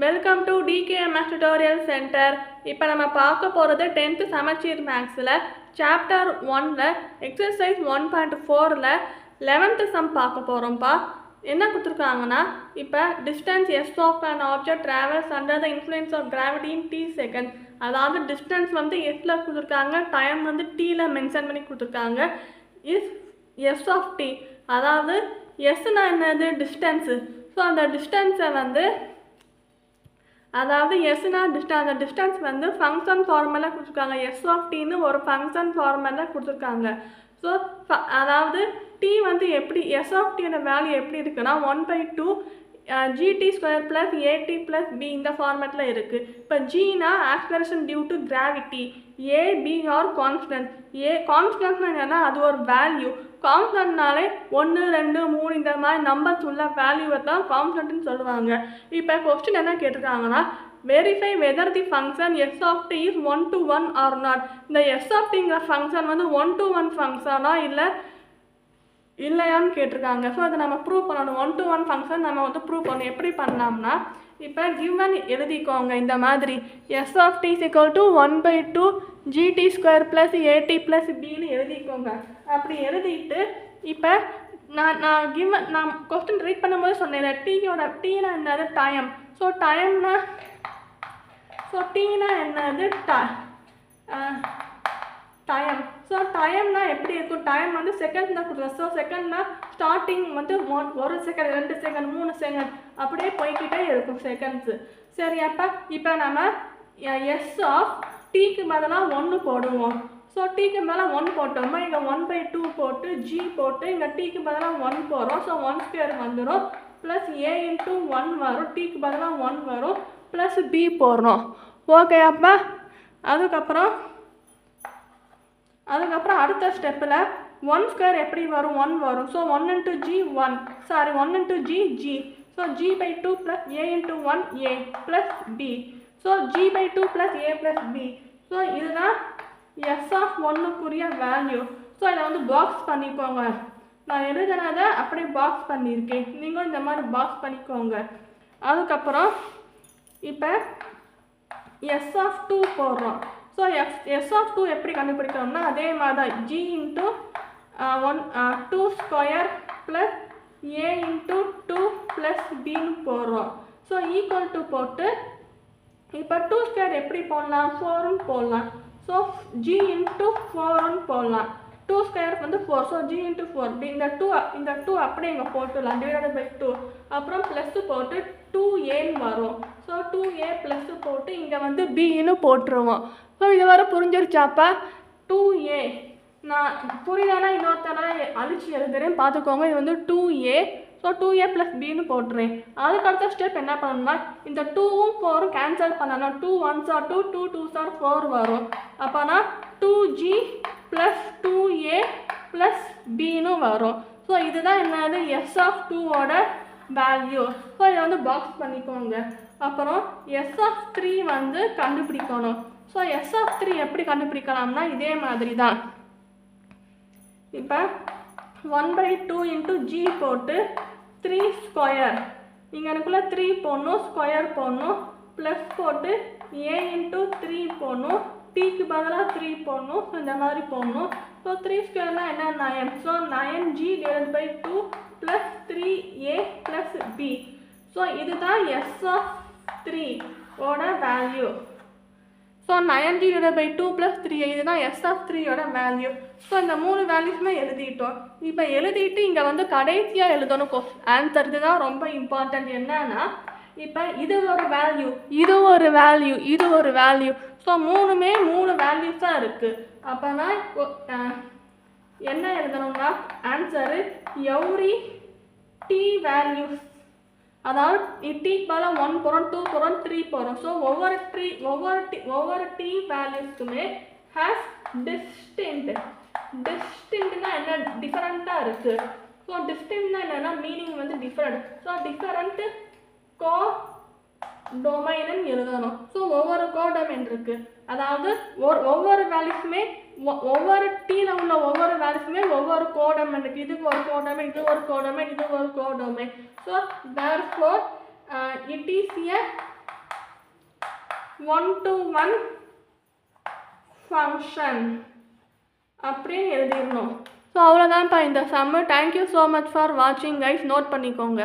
Welcome to TKMS tutorial centre. இப்போ நம்ம பார்க்க போகிறது 10th சமச்சீர் மேக்ஸில் சாப்டர் 1ல் எக்ஸசைஸ் 1.4ல் 11th சம் பார்க்க போகிறோம்ப்பா. என்ன கொடுத்துருக்காங்கன்னா, இப்போ distance S of an object travels under the influence of gravity in T second. அதாவது டிஸ்டன்ஸ் வந்து எஸ்ல கொடுத்துருக்காங்க, டைம் வந்து டீயில் மென்ஷன் பண்ணி கொடுத்துருக்காங்க. இஸ் எஸ் ஆஃப் டி, அதாவது எஸ்னா என்னது டிஸ்டன்ஸு. ஸோ அந்த டிஸ்டன்ஸை வந்து அதாவது எஸ்னா அந்த டிஸ்டன்ஸ் வந்து ஃபங்க்ஷன் ஃபார்மெல்லாம் கொடுத்துருக்காங்க. எஸ் ஆஃப் டின்னு ஒரு ஃபங்க்ஷன் ஃபார்மெல்லாம் கொடுத்துருக்காங்க. ஸோ அதாவது டி வந்து எப்படி எஸ் ஆஃப் டியோட வேல்யூ எப்படி இருக்குன்னா 1/2 GT square plus a t plus b இந்த ஃபார்மேட்டில் இருக்குது. இப்போ ஜினா acceleration due to gravity, a b are constant. கான்ஸ்டன்ட்னா என்னென்னா அது ஒரு வேல்யூ. கான்ஸ்டன்ட்னாலே 1 2 3 இந்த மாதிரி நம்பர்ஸ் உள்ள வேல்யூவை தான் கான்ஸ்டன்ட்னு சொல்லுவாங்க. இப்போ கொஸ்டின் என்ன கேட்டிருக்காங்கன்னா, verify whether the function s of t is 1-1 or not. இந்த எஸ் ஆஃப் டிங்கிற ஃபங்க்ஷன் வந்து 1-1 ஃபங்க்ஷனா இல்லையான்னு கேட்டிருக்காங்க. ஸோ அதை நம்ம ப்ரூவ் பண்ணணும். 1-1 ஃபங்க்ஷன் நம்ம வந்து ப்ரூவ் பண்ணணும். எப்படி பண்ணலாம்னா, இப்போ கிவன் எழுதிக்கோங்க இந்த மாதிரி. S of t is equal to 1/2 GT square plus a t plus பின்னு எழுதிக்கோங்க. அப்படி எழுதிட்டு இப்போ நான் கொஸ்டின் ரீட் பண்ணும்போது சொன்னேன், டீனா என்னது டைம். ஸோ டீனா என்னது டைம். ஸோ டைம்னா எப்படி இருக்கும், டைம் வந்து செகண்ட் தான் கொடுத்துருவோம். ஸோ செகண்ட்னா ஸ்டார்டிங் வந்து 1 செகண்ட் 2 செகண்ட் 3 செகண்ட் அப்படியே போய்கிட்டே இருக்கும் செகண்ட்ஸு. சரி, அப்போ இப்போ நம்ம எஸ் ஆஃப் டீக்கு பதிலாக 1 போடுவோம். ஸோ டீக்கு மேலே 1 போட்டோம்னா இங்கே 1/2 போட்டு ஜி போட்டு இங்கே டீக்கு பதிலாக 1 போடுறோம். ஸோ 1² வந்துடும் ப்ளஸ் ஏ இன்ட்டு 1 வரும், டீக்கு பதிலாக 1 வரும் ப்ளஸ் பி போடுறோம். ஓகே, அப்போ அதுக்கப்புறம் அடுத்த ஸ்டெப்பில் 1² எப்படி வரும், 1 வரும். So 1 into g 1 g. So g/2 plus a into 1 a plus b. So g/2 plus a plus b. So இதுதான் எஸ் ஆஃப் 1க்குரிய வேல்யூ. ஸோ இதை வந்து பாக்ஸ் பண்ணிக்கோங்க. நான் எழுதுனதை அப்படியே பாக்ஸ் பண்ணியிருக்கேன், நீங்களும் இந்த மாதிரி பாக்ஸ் பண்ணிக்கோங்க. அதுக்கப்புறம் இப்போ எஸ் ஆஃப் 2 போடுறோம். ஸோ எஸ் ஆஃப் 2 எப்படி கண்டுபிடிக்கணும்னா அதே மாதிரி தான், G into 2 square plus a into 2 plus பின்னு போடுறோம். ஸோ ஈக்குவல் டு போட்டு இப்போ 2² எப்படி போடலாம், 4ன்னு போடலாம். ஸோ ஜி இன்ட்டு 4ன்னு போடலாம். 2² வந்து 4. ஸோ ஜி இன்ட்டு 4 இந்த 2 அப்படியே இங்கே போட்டுடலாம், டிவைடட் பை 2. அப்புறம் ப்ளஸ்ஸு போட்டு 2ஏன்னு வரும். ஸோ 2a ப்ளஸ்ஸு போட்டு இங்கே வந்து பின்னு போட்டுருவோம். ஸோ இது வர புரிஞ்சிருச்சாப்பா. 2a நான் புரியலன்னா இன்னொருத்தர அழிச்சு எழுதுறேன், பார்த்துக்கோங்க. இது வந்து 2a. ஸோ 2a ப்ளஸ் பின்னு போட்டுறேன். அதுக்கடுத்த ஸ்டெப் என்ன பண்ணணும்னா, இந்த 2ம் 4ம் கேன்சல் பண்ணணும். 2 1s are 2, 2 2s are 4 வரும். அப்போனா 2g ப்ளஸ் 2a ப்ளஸ் பின்னு வரும். ஸோ இதுதான் என்னது எஸ் ஆஃப் 2ஓட வேல்யூ. ஸோ இதை வந்து பாக்ஸ் பண்ணிக்கோங்க. அப்புறம் எஸ் ஆஃப் 3 வந்து கண்டுபிடிக்கணும். ஸோ எஸ் ஆஃப் 3 எப்படி கண்டுபிடிக்கலாம்னா இதே மாதிரி தான். இப்போ 1/2 இன்ட்டு ஜி போட்டு 3 ஸ்கொயர், இங்கே எனக்குள்ள 3 போடணும், ஸ்கொயர் போடணும், ப்ளஸ் போட்டு ஏ இன்ட்டு 3 போடணும், டீக்கு பதிலாக 3 போடணும், இந்த மாதிரி போடணும். ஸோ 3² என்ன 9. So 9g divide by 2 plus 3a plus b. So இதுதான் எஸ் ஆஃப் 3ஓட value. So 9g divide by 2 plus 3a இதுதான் எஸ் ஆஃப் 3ஓட வேல்யூ. ஸோ இந்த 3 வேல்யூஸுமே எழுதிட்டோம். இப்போ எழுதிட்டு இங்கே வந்து கடைசியாக எழுதணும் ஆன்சர். இதுதான் ரொம்ப இம்பார்ட்டன்ட். என்னன்னா இப்போ இது ஒரு வேல்யூ, இது ஒரு வேல்யூ. ஸோ 3 வேல்யூஸ் தான் இருக்குது. அப்போனா என்ன எழுதணும்னா ஆன்சரு எவ்ரி டி வேல்யூஸ், அதாவது டீக்கு பதிலாக 1 போகிறோம், 2 போகிறோம், 3 போகிறோம். ஸோ ஒவ்வொரு டி வேல்யூஸுமே ஹேஸ் டிஸ்டிங்க்ட்னா என்ன, டிஃபரெண்ட்டாக இருக்குது. ஸோ டிஸ்டிங்க்ட்னா என்னென்னா மீனிங் வந்து டிஃபரெண்ட். ஸோ டிஃபரெண்ட் கோ டொமைன்னு எழுதணும். ஸோ ஒவ்வொரு கோடொமைன் இருக்குது, அதாவது ஒவ்வொரு வேல்யூஸுமே ஒவ்வொரு டீயில் உள்ள ஒவ்வொரு வேல்யூஸுமே ஒவ்வொரு கோடொமைன் இருக்குது. இதுக்கு ஒரு கோடொமைன், இது ஒரு கோடொமைன், இது ஒரு codomain. So therefore it is a 1-to-1 function அப்படின்னு எழுதிடணும். ஸோ அவ்வளோதான்ப்பா இந்த சம்மு. தேங்க்யூ ஸோ மச் ஃபார் வாட்சிங் கைஸ். நோட் பண்ணிக்கோங்க.